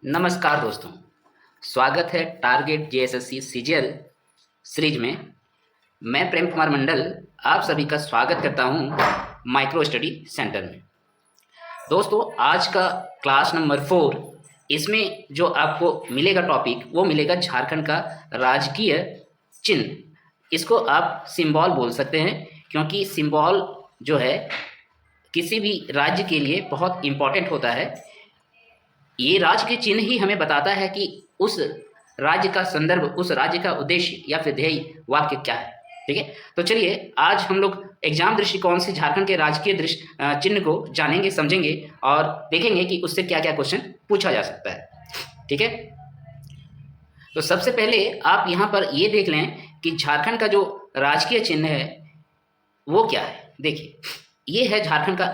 नमस्कार दोस्तों, स्वागत है टारगेट जेएसएससी सीजीएल सीरीज में। मैं प्रेम कुमार मंडल आप सभी का स्वागत करता हूं माइक्रो स्टडी सेंटर में। दोस्तों, आज का क्लास नंबर 4, इसमें जो आपको मिलेगा टॉपिक वो मिलेगा झारखंड का राजकीय चिन्ह। इसको आप सिंबल बोल सकते हैं, क्योंकि सिंबल जो है किसी भी राज्य के लिए बहुत इम्पॉर्टेंट होता है। ये राज्य के चिन्ह ही हमें बताता है कि उस राज्य का संदर्भ, उस राज्य का उद्देश्य या फिर ध्येय वाक्य क्या है। ठीक है, तो चलिए आज हम लोग एग्जाम दृष्टिकोण से झारखंड के राजकीय चिन्ह को जानेंगे, समझेंगे और देखेंगे कि उससे क्या क्या क्वेश्चन पूछा जा सकता है। ठीक है, तो सबसे पहले आप यहाँ पर ये देख लें कि झारखंड का जो राजकीय चिन्ह है वो क्या है। देखिए, ये है झारखंड का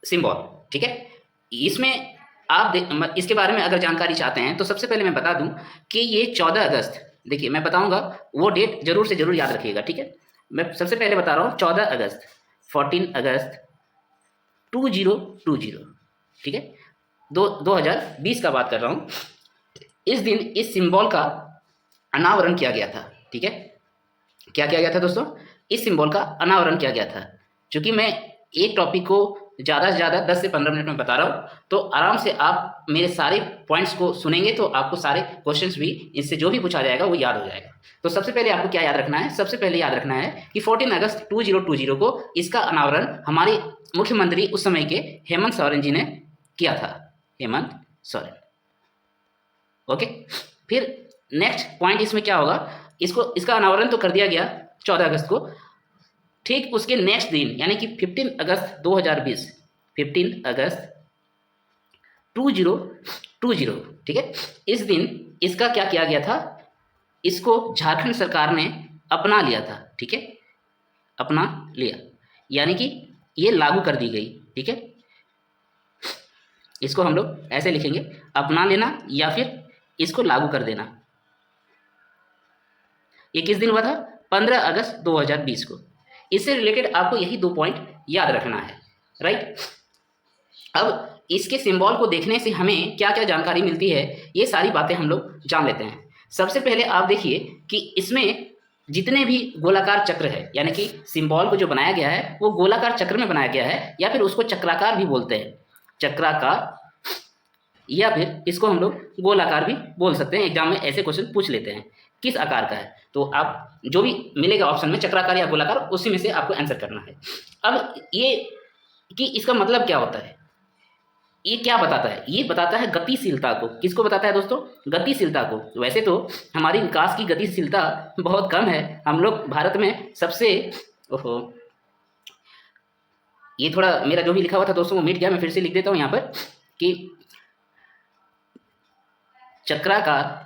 सिंबल। ठीक है, इसमें आप इसके बारे में अगर जानकारी चाहते हैं तो सबसे पहले मैं बता दूं कि ये 14 अगस्त, देखिए मैं बताऊंगा, वो डेट जरूर से जरूर याद रखिएगा। ठीक है, मैं सबसे पहले बता रहा हूँ 14 अगस्त 14 अगस्त 2020। ठीक है, 2020 का बात कर रहा हूँ। इस दिन इस सिंबल का अनावरण किया गया था। ठीक है, क्या किया गया था दोस्तों? इस सिंबल का अनावरण किया गया था। चूंकि मैं एक टॉपिक को ज़्यादा से ज़्यादा 10 से 15 मिनट में बता रहा हूँ, तो आराम से आप मेरे सारे पॉइंट्स को सुनेंगे तो आपको सारे क्वेश्चंस भी, इससे जो भी पूछा जाएगा वो याद हो जाएगा। तो सबसे पहले आपको क्या याद रखना है? सबसे पहले याद रखना है कि 14 अगस्त 2020 को इसका अनावरण हमारे मुख्यमंत्री उस समय के हेमंत सोरेन जी ने किया था। हेमंत सोरेन। ओके, फिर नेक्स्ट पॉइंट इसमें क्या होगा, इसका अनावरण तो कर दिया गया 14 अगस्त को। ठीक उसके नेक्स्ट दिन यानी कि 15 अगस्त 2020, 15 अगस्त 2020, ठीक है, इस दिन इसका क्या किया गया था? इसको झारखंड सरकार ने अपना लिया था। ठीक है, अपना लिया यानी कि ये लागू कर दी गई। ठीक है, इसको हम लोग ऐसे लिखेंगे, अपना लेना या फिर इसको लागू कर देना। ये किस दिन हुआ था? 15 अगस्त 2020 को। इससे रिलेटेड आपको यही 2 पॉइंट याद रखना है, राइट। अब इसके सिंबल को देखने से हमें क्या क्या जानकारी मिलती है, ये सारी बातें हम लोग जान लेते हैं। सबसे पहले आप देखिए कि इसमें जितने भी गोलाकार चक्र है, यानी कि सिंबल को जो बनाया गया है वो गोलाकार चक्र में बनाया गया है, या फिर उसको चक्राकार भी बोलते हैं, चक्राकार, या फिर इसको हम लोग गोलाकार भी बोल सकते हैं। एग्जाम में ऐसे क्वेश्चन पूछ लेते हैं किस आकार का है, तो आप जो भी मिलेगा ऑप्शन में, चक्राकार या गोलाकार, उसी में से आपको आंसर करना है। अब ये कि इसका मतलब क्या होता है, ये क्या बताता है? ये बताता है गतिशीलता को। किसको बताता है दोस्तों? गतिशीलता को। वैसे तो हमारी विकास की गतिशीलता बहुत कम है। हम लोग भारत में सबसे, ओहो, ये थोड़ा मेरा जो भी लिखा हुआ था दोस्तों वो मिट गया, मैं फिर से लिख देता हूँ यहाँ पर कि चक्राकार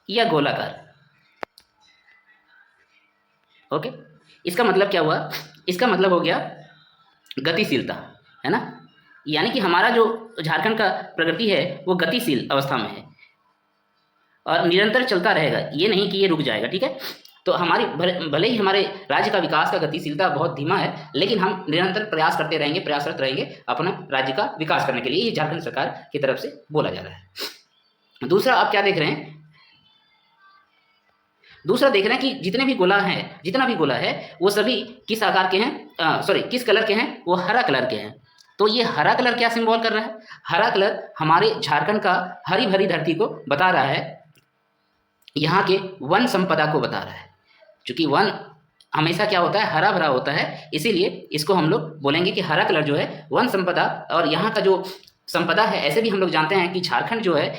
या गोलाकार। ओके, इसका मतलब क्या हुआ? इसका मतलब हो गया गतिशीलता, है ना। यानी कि हमारा जो झारखंड का प्रगति है वो गतिशील अवस्था में है और निरंतर चलता रहेगा, ये नहीं कि ये रुक जाएगा। ठीक है, तो हमारी भले ही हमारे राज्य का विकास का गतिशीलता बहुत धीमा है, लेकिन हम निरंतर प्रयास करते रहेंगे, प्रयासरत रहेंगे अपना राज्य का विकास करने के लिए। ये झारखंड सरकार की तरफ से बोला जा रहा है। दूसरा आप क्या देख रहे हैं? दूसरा देख रहे हैं कि जितना भी गोला है वो सभी किस आकार के हैं, सॉरी किस कलर के हैं? वो हरा कलर के हैं। तो ये हरा कलर क्या सिंबल कर रहा है? हरा कलर हमारे झारखंड का हरी भरी धरती को बता रहा है, यहाँ के वन संपदा को बता रहा है। क्योंकि वन हमेशा क्या होता है? हरा भरा होता है, इसीलिए इसको हम लोग बोलेंगे कि हरा कलर जो है वन संपदा और यहाँ का जो संपदा है। ऐसे भी हम लोग जानते हैं कि झारखंड जो है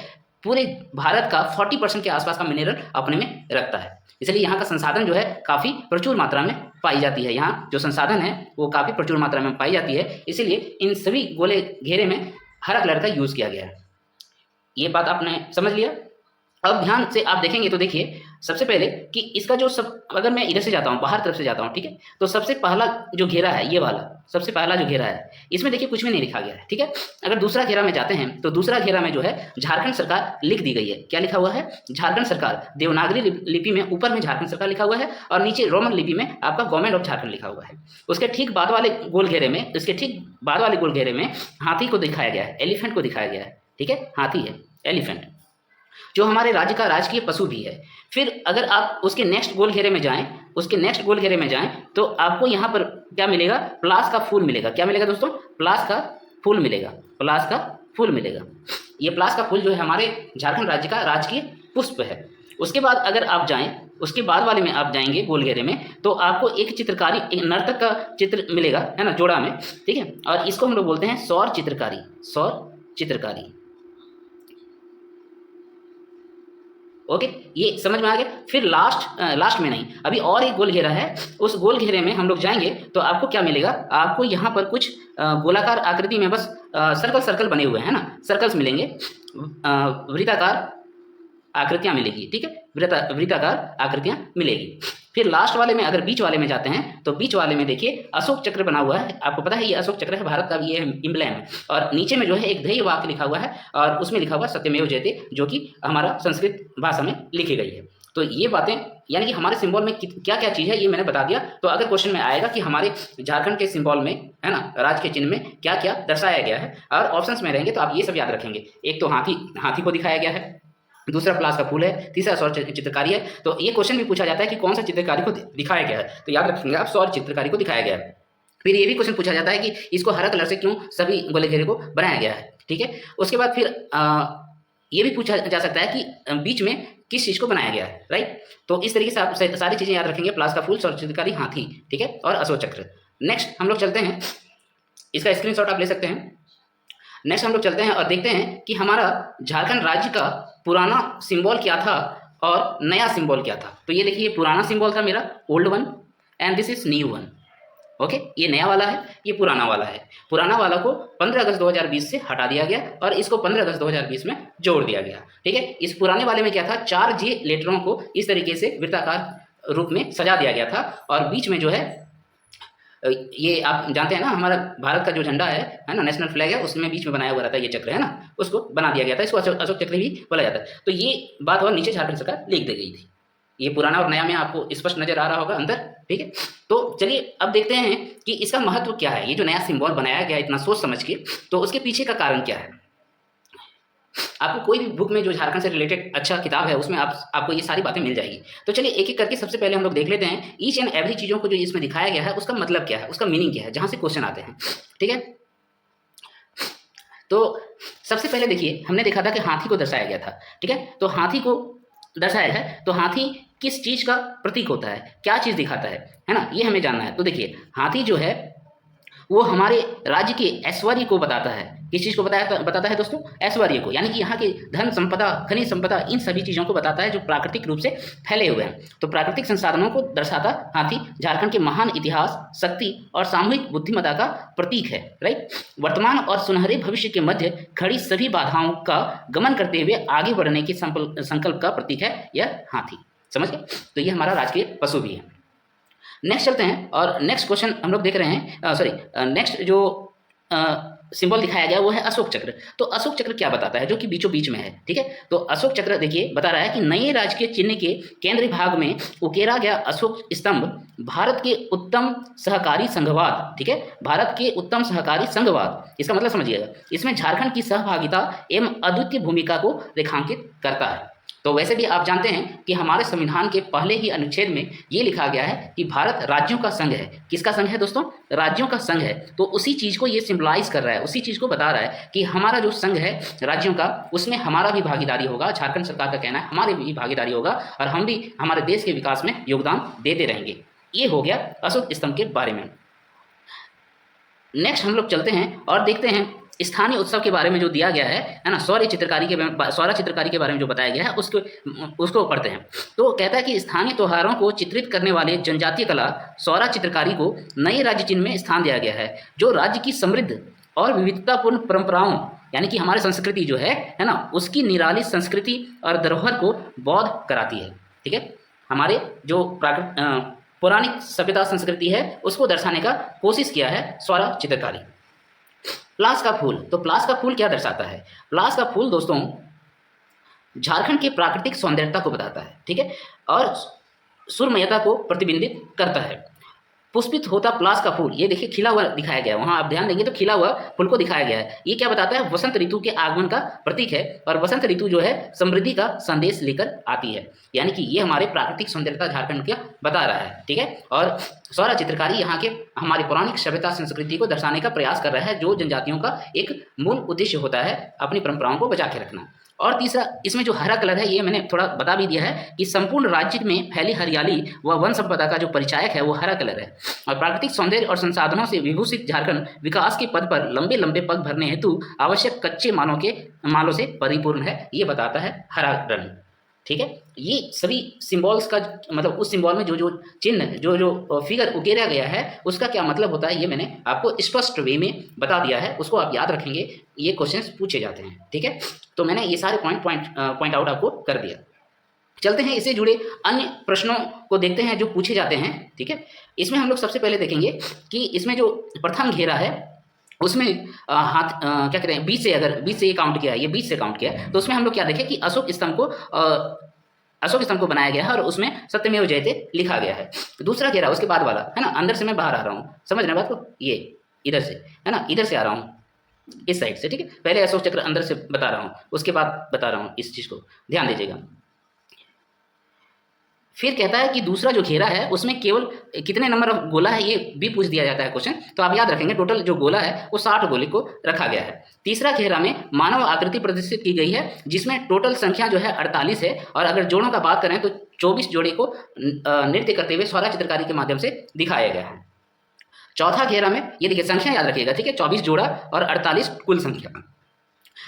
पूरे भारत का 40% के आसपास का मिनरल अपने में रखता है, इसलिए यहाँ का संसाधन जो है काफ़ी प्रचुर मात्रा में पाई जाती है। यहाँ जो संसाधन है वो काफ़ी प्रचुर मात्रा में पाई जाती है, इसीलिए इन सभी गोले घेरे में हरा कलर का यूज़ किया गया है। ये बात आपने समझ लिया। अब ध्यान से आप देखेंगे तो देखिए सबसे पहले कि इसका जो अगर मैं इधर से जाता हूँ, बाहर तरफ से जाता हूँ, ठीक है, तो सबसे पहला जो घेरा है, ये वाला सबसे पहला जो घेरा है, इसमें देखिए कुछ भी नहीं लिखा गया है। ठीक है, अगर दूसरा घेरा में जाते हैं तो दूसरा घेरा में जो है झारखंड सरकार लिख दी गई है। क्या लिखा हुआ है? झारखंड सरकार। देवनागरी लिपि में ऊपर में झारखंड सरकार लिखा हुआ है और नीचे रोमन लिपि में आपका गवर्नमेंट ऑफ झारखंड लिखा हुआ है। उसके ठीक बाद वाले गोल घेरे में, इसके ठीक बाद वाले गोल घेरे में हाथी को दिखाया गया है, एलिफेंट को दिखाया गया है। ठीक है, हाथी है, एलिफेंट, जो हमारे राज्य का राजकीय पशु भी है। फिर अगर आप उसके नेक्स्ट गोल घेरे में जाएं, तो आपको यहाँ पर क्या मिलेगा, प्लास का फूल मिलेगा। क्या मिलेगा दोस्तों, प्लास का फूल मिलेगा, प्लास का फूल मिलेगा। ये प्लास का फूल जो है हमारे झारखंड राज्य का राजकीय पुष्प है। उसके बाद अगर आप जाएं, उसके बाद वाले में आप जाएंगे गोल घेरे में, तो आपको एक चित्रकारी, एक नर्तक का चित्र मिलेगा, है ना, जोड़ा में, ठीक है। और इसको हम लोग बोलते हैं सौर चित्रकारी, सौर चित्रकारी। ओके, ये समझ में आ गया। फिर लास्ट में नहीं, अभी और एक गोल घेरा है, उस गोल घेरे में हम लोग जाएंगे तो आपको क्या मिलेगा, आपको यहाँ पर कुछ गोलाकार आकृति में बस सर्कल बने हुए हैं ना, सर्कल्स मिलेंगे, वृत्ताकार आकृतियाँ मिलेगी, ठीक है, वृत्ताकार आकृतियाँ मिलेगी। फिर लास्ट वाले में अगर बीच वाले में जाते हैं तो बीच वाले में देखिए अशोक चक्र बना हुआ है। आपको पता है ये अशोक चक्र है, भारत का ये इम्ब्लेम है। और नीचे में जो है एक ध्येय वाक्य लिखा हुआ है और उसमें लिखा हुआ सत्यमेव जयते, जो कि हमारा संस्कृत भाषा में लिखी गई है। तो ये बातें यानी कि हमारे सिंबल में क्या क्या चीज़ है ये मैंने बता दिया। तो अगर क्वेश्चन में आएगा कि हमारे झारखंड के सिंबल में, है ना, राज्य के चिन्ह में क्या क्या दर्शाया गया है, और ऑप्शंस में रहेंगे तो आप ये सब याद रखेंगे। एक तो हाथी को दिखाया गया है, दूसरा प्लास का फूल है, तीसरा सौर चित्रकारी है। तो ये क्वेश्चन भी पूछा जाता है कि कौन सा चित्रकारी को दिखाया गया है, तो याद रखेंगे आप सौर चित्रकारी को दिखाया गया है। फिर ये भी क्वेश्चन पूछा जाता है कि इसको हरा कलर से क्यों सभी गोले घेरे को बनाया गया है, ठीक है। उसके बाद फिर ये भी पूछा जा सकता है कि बीच में किस चीज़ को बनाया गया है, राइट। तो इस तरीके से आप सारी चीज़ें याद रखेंगे, प्लास का फूल, सौर चित्रकारी, हाथी, ठीक है, और अशोक चक्र। नेक्स्ट हम लोग चलते हैं, इसका स्क्रीनशॉट आप ले सकते हैं। नेक्स्ट हम लोग चलते हैं और देखते हैं कि हमारा झारखंड राज्य का पुराना सिंबल क्या था और नया सिंबल क्या था। तो ये देखिए, पुराना सिंबल था मेरा, old one, and this is new one. Okay, ये नया वाला है, ये पुराना वाला है। पुराना वाला को 15 अगस्त 2020 से हटा दिया गया और इसको 15 अगस्त 2020 में जोड़ दिया गया, ठीक है। इस पुराने वाले में क्या था, 4 जे लेटरों को इस तरीके से वृत्ताकार रूप में सजा दिया गया था और बीच में जो है, ये आप जानते हैं ना, हमारा भारत का जो झंडा है ना, नेशनल फ्लैग है, उसमें बीच में बनाया हुआ रहता है ये चक्र, है ना, उसको बना दिया गया था। इसको अशोक चक्र भी बोला जाता है। तो ये बात और नीचे झारखंड सरकार लिख दी गई थी। ये पुराना और नया में आपको स्पष्ट नजर आ रहा होगा अंदर, ठीक है। तो चलिए अब देखते हैं कि इसका महत्व क्या है, ये जो नया सिंबल बनाया गया इतना सोच समझ के, तो उसके पीछे का कारण क्या है। आपको कोई भी बुक में जो झारखंड से रिलेटेड अच्छा किताब है उसमें आपको ये सारी बातें मिल जाएगी। तो चलिए एक एक करके सबसे पहले हम लोग देख लेते हैं ईच एंड एवरी चीज़ों को जो इसमें दिखाया गया है उसका मतलब क्या है, उसका मीनिंग क्या है, जहाँ से क्वेश्चन आते हैं, ठीक है। तो सबसे पहले देखिए, हमने देखा था कि हाथी को दर्शाया गया था, ठीक है। तो हाथी को दर्शाया है, तो हाथी किस चीज़ का प्रतीक होता है, क्या चीज़ दिखाता है ना, ये हमें जानना है। तो देखिए, हाथी जो है वो हमारे राज्य के ऐश्वर्य को बताता है। किस चीज़ को बताता है दोस्तों, ऐश्वर्य को, यानी कि यहाँ की धन संपदा, खनिज संपदा, इन सभी चीज़ों को बताता है जो प्राकृतिक रूप से फैले हुए हैं। तो प्राकृतिक संसाधनों को दर्शाता हाथी झारखंड के महान इतिहास, शक्ति और सामूहिक बुद्धिमत्ता का प्रतीक है, राइट। वर्तमान और सुनहरे भविष्य के मध्य खड़ी सभी बाधाओं का गमन करते हुए आगे बढ़ने के संकल्प का प्रतीक है यह हाथी, समझ गए। तो ये हमारा राजकीय पशु भी है। नेक्स्ट चलते हैं और नेक्स्ट क्वेश्चन हम लोग देख रहे हैं, नेक्स्ट जो सिंबल दिखाया गया वो है अशोक चक्र। तो अशोक चक्र क्या बताता है, जो कि बीचों बीच में है, ठीक है। तो अशोक चक्र देखिए बता रहा है कि नए राजकीय चिन्ह के केंद्रीय भाग में उकेरा गया अशोक स्तंभ भारत के उत्तम सहकारी संघवाद, ठीक है, भारत के उत्तम सहकारी संघवाद, इसका मतलब समझिएगा, इसमें झारखंड की सहभागिता एवं अद्वितीय भूमिका को रेखांकित करता है। तो वैसे भी आप जानते हैं कि हमारे संविधान के पहले ही अनुच्छेद में ये लिखा गया है कि भारत राज्यों का संघ है। किसका संघ है दोस्तों, राज्यों का संघ है। तो उसी चीज़ को ये सिंबलाइज कर रहा है, उसी चीज़ को बता रहा है कि हमारा जो संघ है राज्यों का, उसमें हमारा भी भागीदारी होगा। झारखंड सरकार का कहना है हमारी भी भागीदारी होगा और हम भी हमारे देश के विकास में योगदान देते रहेंगे। ये हो गया अशोक स्तंभ के बारे में। नेक्स्ट हम लोग चलते हैं और देखते हैं स्थानीय उत्सव के बारे में जो दिया गया है ना, सौर चित्रकारी के बारे में जो बताया गया है उसको पढ़ते हैं। तो कहता है कि स्थानीय त्योहारों को चित्रित करने वाले जनजातीय कला सौरा चित्रकारी को नए राज्य चिन्ह में स्थान दिया गया है, जो राज्य की समृद्ध और विविधतापूर्ण परंपराओं, यानी कि हमारे संस्कृति जो है ना, उसकी निराली संस्कृति और धरोहर को बौद्ध कराती है, ठीक है। हमारे जो पौराणिक सभ्यता संस्कृति है उसको दर्शाने का कोशिश किया है सौरा चित्रकारी। प्लास का फूल, तो प्लास का फूल क्या दर्शाता है, प्लास का फूल दोस्तों झारखंड की प्राकृतिक सौंदर्यता को बताता है, ठीक है, और सुरमयता को प्रतिबिंबित करता है। पुष्पित होता प्लास का फूल, ये देखिए खिला हुआ दिखाया गया है, वहां आप ध्यान देंगे तो खिला हुआ फूल को दिखाया गया है। ये क्या बताता है? वसंत ऋतु के आगमन का प्रतीक है, और वसंत ऋतु जो है समृद्धि का संदेश लेकर आती है, यानी कि ये हमारे प्राकृतिक सौंदर्यता झारखंड का बता रहा है। ठीक है, और सौरा चित्रकारी यहाँ के हमारी पौराणिक सभ्यता संस्कृति को दर्शाने का प्रयास कर रहा है, जो जनजातियों का एक मूल उद्देश्य होता है अपनी परंपराओं को बचा के रखना। और तीसरा, इसमें जो हरा कलर है, ये मैंने थोड़ा बता भी दिया है कि संपूर्ण राज्य में फैली हरियाली व वन संपदा का जो परिचायक है वो हरा कलर है। और प्राकृतिक सौंदर्य और संसाधनों से विभूषित झारखंड विकास के पद पर लंबे लंबे पग भरने हेतु आवश्यक कच्चे मालों से परिपूर्ण है, ये बताता है हरा रंग। ठीक है, ये सभी सिंबल्स का मतलब उस सिंबल में जो जो चिन्ह जो फिगर उकेरा गया है उसका क्या मतलब होता है, ये मैंने आपको स्पष्ट वे में बता दिया है, उसको आप याद रखेंगे, ये क्वेश्चंस पूछे जाते हैं। ठीक है, तो मैंने ये सारे पॉइंट आउट आपको कर दिया। चलते हैं इससे जुड़े अन्य प्रश्नों को देखते हैं जो पूछे जाते हैं। ठीक है, इसमें हम लोग सबसे पहले देखेंगे कि इसमें जो प्रथम घेरा है उसमें क्या कहते हैं, बीच से ये काउंट किया है, ये बीच से काउंट किया है, तो उसमें हम लोग क्या देखें कि अशोक स्तंभ को बनाया गया है और उसमें सत्यमेव जयते लिखा गया है। दूसरा घेरा उसके बाद वाला है ना, अंदर से मैं बाहर आ रहा हूँ, समझ रहे बात को, ये इधर से है ना, इधर से आ रहा हूँ इस साइड से। ठीक है, पहले अशोक चक्र अंदर से बता रहा हूँ, उसके बाद बता रहा हूँ इस चीज़ को, ध्यान दीजिएगा। फिर कहता है कि दूसरा जो घेरा है उसमें केवल कितने नंबर ऑफ गोला है, ये भी पूछ दिया जाता है क्वेश्चन, तो आप याद रखेंगे टोटल जो गोला है वो 60 गोले को रखा गया है। तीसरा घेरा में मानव आकृति प्रदर्शित की गई है, जिसमें टोटल संख्या जो है 48 है, और अगर जोड़ों का बात करें तो 24 जोड़े को नृत्य करते हुए सौरा चित्रकारी के माध्यम से दिखाया गया है। चौथा घेरा में ये देखिए संख्या याद रखिएगा, ठीक है, 24 जोड़ा और 48 कुल संख्या।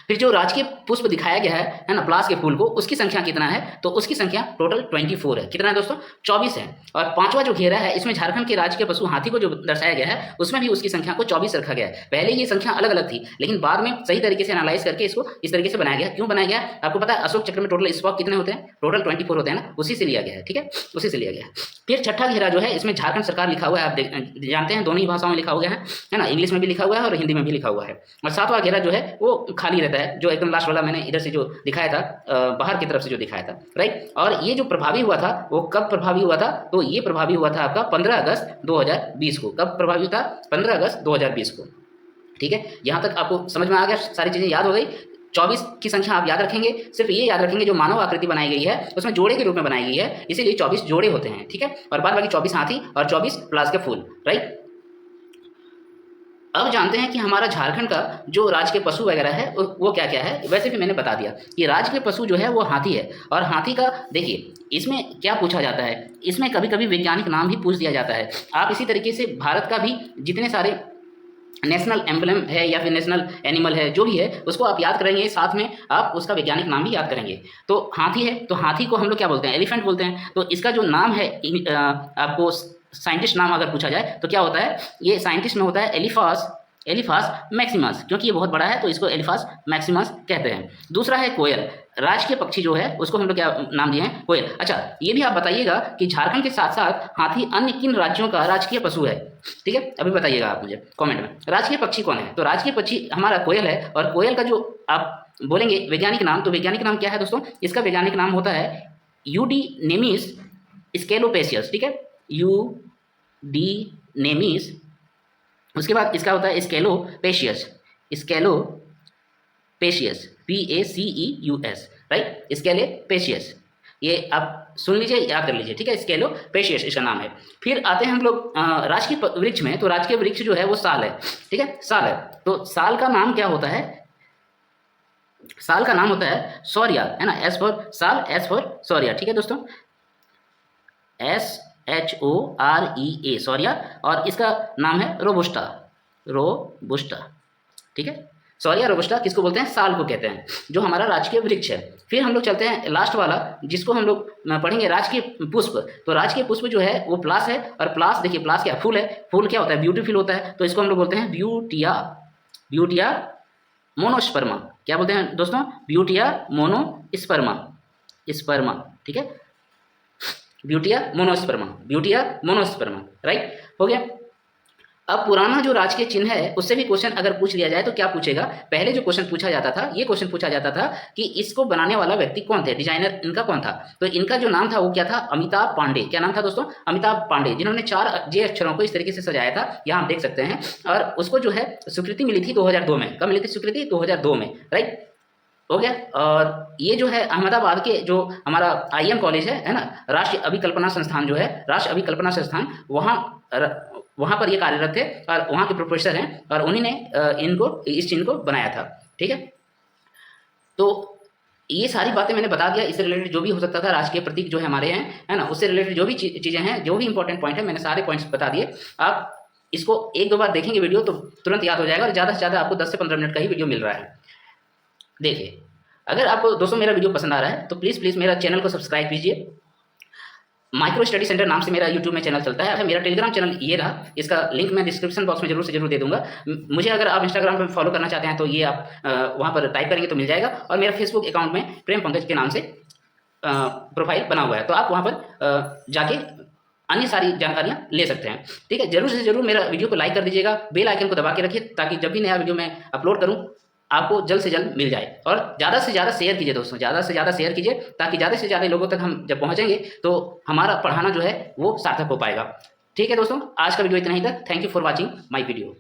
फिर जो राजकीय पुष्प दिखाया गया है ना, प्लास के फूल को, उसकी संख्या कितना है, तो उसकी संख्या टोटल 24 है। कितना है दोस्तों? 24 है। और पांचवा जो घेरा है इसमें झारखंड के राजकीय पशु हाथी को जो दर्शाया गया है उसमें भी उसकी संख्या को 24 रखा गया है। पहले ये संख्या अलग अलग थी, लेकिन बाद में सही तरीके से एनालाइज करके इसको इस तरीके से बनाया गया। क्यों बनाया गया? आपको पता है अशोक चक्र में टोटल स्पॉक कितने होते हैं? टोटल 24 होते हैं ना, उसी से लिया गया है। ठीक है, उसी से लिया गया है। फिर छठा घेरा जो है इसमें झारखंड सरकार लिखा हुआ है, आप जानते हैं दोनों ही भाषाओं में लिखा हुआ है ना, इंग्लिश में भी लिखा हुआ है और हिंदी में भी लिखा हुआ है। और सातवां घेरा जो है वो खाली रहता है, जो एकदम लास्ट वाला मैंने इधर से जो दिखाया था, बाहर की तरफ से जो दिखाया था, राइट। और ये जो प्रभावी हुआ था वो कब प्रभावी हुआ था? तो ये प्रभावी हुआ था आपका 15 अगस्त 2020 को। कब प्रभावी था? 15 अगस्त 2020 को। ठीक है, यहाँ तक आपको समझ में आ गया, सारी चीजें याद हो गई। 24 की संख्या आप याद रखेंगे, सिर्फ ये याद रखेंगे जो मानव आकृति बनाई गई है उसमें जोड़े के रूप में बनाई गई है, इसीलिए 24 जोड़े होते हैं। ठीक है, और बाद बाकी 24 हाथी और 24 प्लास के फूल, राइट। अब जानते हैं कि हमारा झारखंड का जो राजकीय पशु वगैरह है वो क्या क्या है। वैसे भी मैंने बता दिया कि राजकीय पशु जो है वो हाथी है, और हाथी का देखिए इसमें क्या पूछा जाता है, इसमें कभी कभी वैज्ञानिक नाम भी पूछ दिया जाता है। आप इसी तरीके से भारत का भी जितने सारे नेशनल एम्बलम है या फिर नेशनल एनिमल है जो भी है उसको आप याद करेंगे, साथ में आप उसका वैज्ञानिक नाम भी याद करेंगे। तो हाथी है, तो हाथी को हम लोग क्या बोलते हैं? एलिफेंट बोलते हैं। तो इसका जो नाम है आपको साइंटिस्ट नाम अगर पूछा जाए तो क्या होता है? ये साइंटिस्ट में होता है एलिफास मैक्सिमस, क्योंकि ये बहुत बड़ा है तो इसको एलिफास मैक्सिमस कहते हैं। दूसरा है कोयल, राजकीय पक्षी जो है उसको हम लोग क्या नाम दिए हैं? कोयल। अच्छा, ये भी आप बताइएगा कि झारखंड के साथ साथ हाथी अन्य किन राज्यों का राजकीय पशु है? ठीक है, अभी बताइएगा आप मुझे कमेंट में, राजकीय पक्षी कौन है? तो राजकीय पक्षी हमारा कोयल है। और कोयल का जो आप बोलेंगे वैज्ञानिक नाम, तो वैज्ञानिक नाम क्या है दोस्तों? इसका वैज्ञानिक नाम होता है यूडीनेमिस स्केलोपेशियस। ठीक है, यूडीनेमिस, उसके बाद इसका होता है स्केलोपेशियस, PACEUS, राइट, स्केलोपेशियस। ये आप सुन लीजिए, याद कर लीजिए। ठीक है, स्केलोपेशियस इसका नाम है। फिर आते हैं हम लोग राजकीय वृक्ष में, तो राजकीय वृक्ष जो है वो साल है। ठीक है, साल है, तो साल का नाम क्या होता है? साल का नाम होता है सौर्या, है ना, एस फॉर साल, एस फॉर सौर्या। ठीक है दोस्तों, SHOREA सौर्या, और इसका नाम है रोबुस्टा। ठीक है, सौर्या रोबुस्टा किसको बोलते हैं? साल को कहते हैं, जो हमारा राजकीय वृक्ष है। फिर हम लोग चलते हैं लास्ट वाला, जिसको हम लोग पढ़ेंगे राजकीय पुष्प। तो राजकीय पुष्प जो है वो प्लास है, और प्लास देखिए, प्लास क्या? फूल है। फूल क्या होता है? ब्यूटीफुल होता है, तो इसको हम लोग बोलते हैं ब्यूटिया मोनोस्पर्मा। क्या बोलते हैं दोस्तों? Butea monosperma. ठीक है, ब्यूटिया मोनोस्पर्मा, राइट, हो गया। अब पुराना जो राजकीय चिन्ह है उससे भी क्वेश्चन अगर पूछ लिया जाए तो क्या पूछेगा, पहले जो क्वेश्चन पूछा जाता था, ये क्वेश्चन पूछा जाता था कि इसको बनाने वाला व्यक्ति कौन थे, डिजाइनर इनका कौन था। तो इनका जो नाम था वो क्या था, अमिताभ पांडे। क्या नाम था दोस्तों, अमिताभ पांडे, जिन्होंने 4 जे अक्षरों को इस तरीके से सजाया था, यहाँ आप देख सकते हैं। और उसको जो है स्वीकृति मिली थी 2002 में। कब मिली थी स्वीकृति, 2002 में, राइट, हो गया। और ये जो है अहमदाबाद के जो हमारा आईएम कॉलेज है ना, राष्ट्रीय अभिकल्पना संस्थान जो है, राष्ट्रीय अभिकल्पना संस्थान, वहाँ पर ये कार्यरत थे और वहाँ के प्रोफेसर हैं और उन्हीं ने इनको इस चिन्ह को बनाया था। ठीक है, तो ये सारी बातें मैंने बता दिया। इससे रिलेटेड जो भी हो सकता था, राजकीय प्रतीक जो है हमारे हैं, है ना, उससे रिलेटेड जो भी चीज़ें हैं, जो भी इंपॉर्टेंट पॉइंट है, मैंने सारे पॉइंट्स बता दिए। आप इसको 1-2 बार देखेंगे वीडियो तो तुरंत याद हो जाएगा और ज़्यादा से ज़्यादा आपको 10 से 15 मिनट का ही वीडियो मिल रहा है। देखिए, अगर आपको दोस्तों मेरा वीडियो पसंद आ रहा है तो प्लीज़ मेरा चैनल को सब्सक्राइब कीजिए। माइक्रो स्टडी सेंटर नाम से मेरा यूट्यूब में चैनल चलता है। मेरा टेलीग्राम चैनल ये रहा, इसका लिंक मैं डिस्क्रिप्शन बॉक्स में जरूर से जरूर दे दूंगा। मुझे अगर आप इंस्टाग्राम पर फॉलो करना चाहते हैं तो ये आप वहाँ पर टाइप करेंगे तो मिल जाएगा। और मेरा फेसबुक अकाउंट में प्रेम पंकज के नाम से प्रोफाइल बना हुआ है, तो आप वहाँ पर जाके अन्य सारी जानकारियाँ ले सकते हैं। ठीक है, जरूर से जरूर मेरा वीडियो को लाइक कर दीजिएगा, बेल आइकन को दबा के रखिए ताकि जब भी नया वीडियो मैं अपलोड करूँ आपको जल्द से जल्द मिल जाए। और ज़्यादा से ज़्यादा शेयर कीजिए दोस्तों, ज़्यादा से ज़्यादा शेयर कीजिए ताकि ज़्यादा से ज़्यादा लोगों तक हम जब पहुँचेंगे तो हमारा पढ़ाना जो है वो सार्थक हो पाएगा। ठीक है दोस्तों, आज का वीडियो इतना ही था। Thank you for watching my video.